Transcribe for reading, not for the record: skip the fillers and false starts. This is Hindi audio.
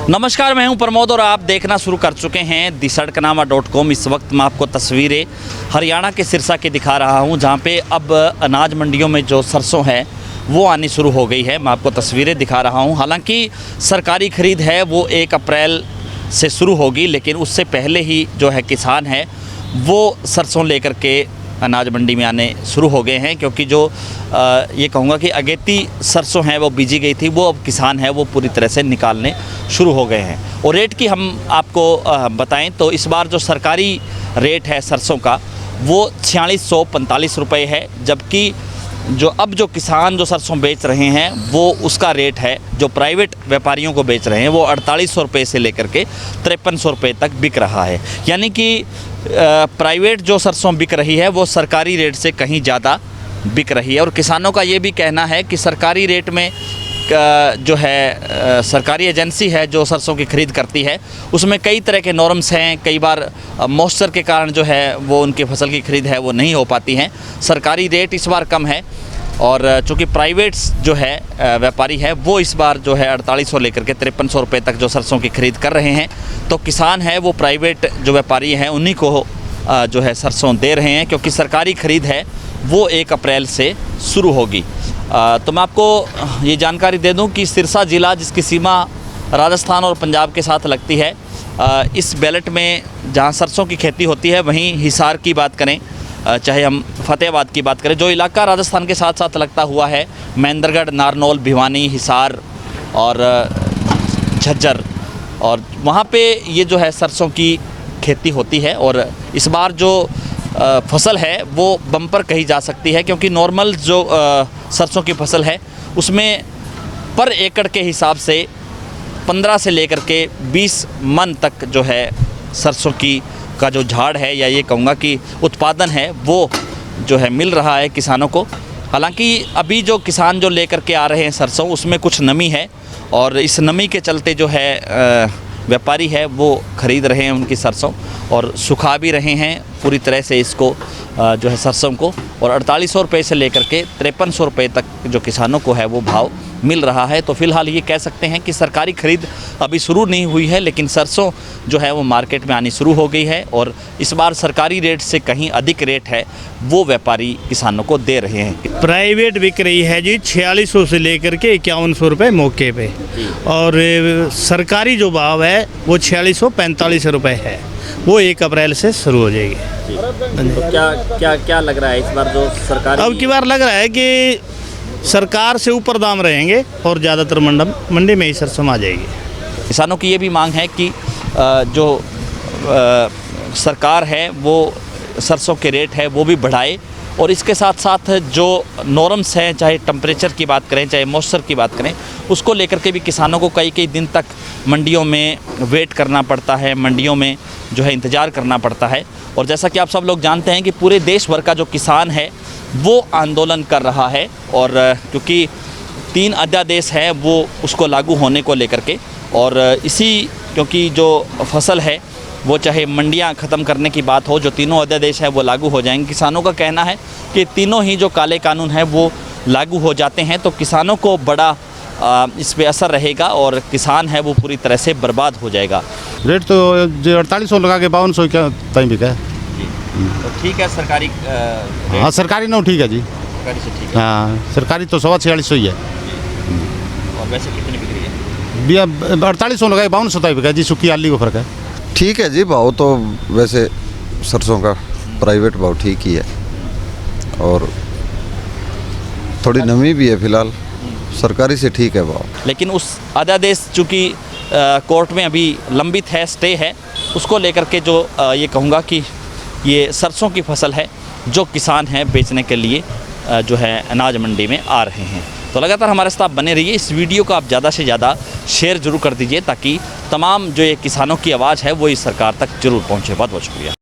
नमस्कार, मैं हूं प्रमोद और आप देखना शुरू कर चुके हैं दी-सड़कनामा.com। इस वक्त मैं आपको तस्वीरें हरियाणा के सिरसा की दिखा रहा हूं, जहां पे अब अनाज मंडियों में जो सरसों है वो आनी शुरू हो गई है। मैं आपको तस्वीरें दिखा रहा हूं। हालांकि सरकारी ख़रीद है वो 1 अप्रैल से शुरू होगी, लेकिन उससे पहले ही जो है किसान है वो सरसों लेकर के अनाज मंडी में आने शुरू हो गए हैं, क्योंकि जो ये कहूँगा कि अगेती सरसों है वो बीजी गई थी, वो अब किसान है वो पूरी तरह से निकालने शुरू हो गए हैं। और रेट की हम आपको बताएं तो इस बार जो सरकारी रेट है सरसों का वो 4645 रुपये है, जबकि जो किसान जो सरसों बेच रहे हैं वो उसका रेट है जो प्राइवेट व्यापारियों को बेच रहे हैं वो 4800 रुपये से लेकर के 5300 रुपये तक बिक रहा है। यानी कि प्राइवेट जो सरसों बिक रही है वो सरकारी रेट से कहीं ज़्यादा बिक रही है। और किसानों का ये भी कहना है कि सरकारी रेट में जो है सरकारी एजेंसी है जो सरसों की ख़रीद करती है उसमें कई तरह के नॉर्म्स हैं। कई बार मॉइस्चर के कारण जो है वो उनकी फसल की ख़रीद है वो नहीं हो पाती हैं। सरकारी रेट इस बार कम है और चूँकि प्राइवेट्स जो है व्यापारी है वो इस बार जो है 4800 लेकर के 5300 रुपये तक जो सरसों की ख़रीद कर रहे हैं, तो किसान है वो प्राइवेट जो व्यापारी हैं उन्हीं को जो है सरसों दे रहे हैं, क्योंकि सरकारी ख़रीद है वो 1 अप्रैल से शुरू होगी। तो मैं आपको ये जानकारी दे दूं कि सिरसा ज़िला जिसकी सीमा राजस्थान और पंजाब के साथ लगती है, इस बेल्ट में जहां सरसों की खेती होती है वहीं हिसार की बात करें, चाहे हम फतेहाबाद की बात करें, जो इलाका राजस्थान के साथ साथ लगता हुआ है, महेंद्रगढ़, नारनौल, भिवानी, हिसार और झज्जर, और वहाँ पे ये जो है सरसों की खेती होती है। और इस बार जो फसल है वो बम्पर कही जा सकती है, क्योंकि नॉर्मल जो सरसों की फसल है उसमें पर एकड़ के हिसाब से 15 से लेकर के 20 मन तक जो है सरसों की का जो झाड़ है या ये कहूँगा कि उत्पादन है वो जो है मिल रहा है किसानों को। हालांकि अभी जो किसान जो लेकर के आ रहे हैं सरसों उसमें कुछ नमी है और इस नमी के चलते जो है व्यापारी है वो ख़रीद रहे हैं उनकी सरसों और सुखा भी रहे हैं पूरी तरह से इसको जो है सरसों को। और 4800 रुपये से लेकर के 5300 रुपये तक जो किसानों को है वो भाव मिल रहा है। तो फ़िलहाल ये कह सकते हैं कि सरकारी ख़रीद अभी शुरू नहीं हुई है, लेकिन सरसों जो है वो मार्केट में आनी शुरू हो गई है और इस बार सरकारी रेट से कहीं अधिक रेट है वो व्यापारी किसानों को दे रहे हैं। प्राइवेट बिक रही है जी 4600 से लेकर के 5100 रुपये मौके पे, और सरकारी जो भाव है वो 4645 रुपये है, वो 1 अप्रैल से शुरू हो जाएगी। तो क्या लग रहा है इस बार जो सरकारी अब की बार लग रहा है कि सरकार से ऊपर दाम रहेंगे और ज़्यादातर मंडी में ही सरसों आ जाएगी। किसानों की ये भी मांग है कि जो सरकार है वो सरसों के रेट है वो भी बढ़ाए, और इसके साथ साथ जो नॉर्म्स हैं, चाहे टेम्परेचर की बात करें चाहे मॉइस्चर की बात करें, उसको लेकर के भी किसानों को कई दिन तक मंडियों में वेट करना पड़ता है, मंडियों में जो है इंतज़ार करना पड़ता है। और जैसा कि आप सब लोग जानते हैं कि पूरे देश भर का जो किसान है वो आंदोलन कर रहा है, और क्योंकि 3 अध्यादेश है वो उसको लागू होने को लेकर के, और क्योंकि जो फसल है वो चाहे मंडियां ख़त्म करने की बात हो, जो तीनों अध्यादेश है वो लागू हो जाएंगे। किसानों का कहना है कि तीनों ही जो काले कानून है वो लागू हो जाते हैं तो किसानों को बड़ा इस पे असर रहेगा और किसान है वो पूरी तरह से बर्बाद हो जाएगा। रेट तो जो 4800 लगा के 5200 क्या टाइम बिका है। तो ठीक है सरकारी हाँ सरकारी ना ठीक है जी, सरकारी से ठीक है। हाँ सरकारी तो 4650 ही है। और वैसे कितनी बिक रही है? 4800 लगा के 5200 तक बिका जी, सुखी आली को फ़र्क है। ठीक है जी, भाव तो वैसे सरसों का प्राइवेट भाव ठीक ही है और थोड़ी नमी भी है फिलहाल, सरकारी से ठीक है भाव। लेकिन उस अध्यादेश चूँकि कोर्ट में अभी लंबित है, स्टे है, उसको लेकर के जो ये कहूँगा कि ये सरसों की फसल है जो किसान हैं बेचने के लिए जो है अनाज मंडी में आ रहे हैं। तो लगातार हमारे साथ बने रहिए। इस वीडियो को आप ज़्यादा से ज़्यादा शेयर जरूर कर दीजिए ताकि तमाम जो ये किसानों की आवाज़ है वो इस सरकार तक जरूर पहुँचे। बहुत बहुत शुक्रिया।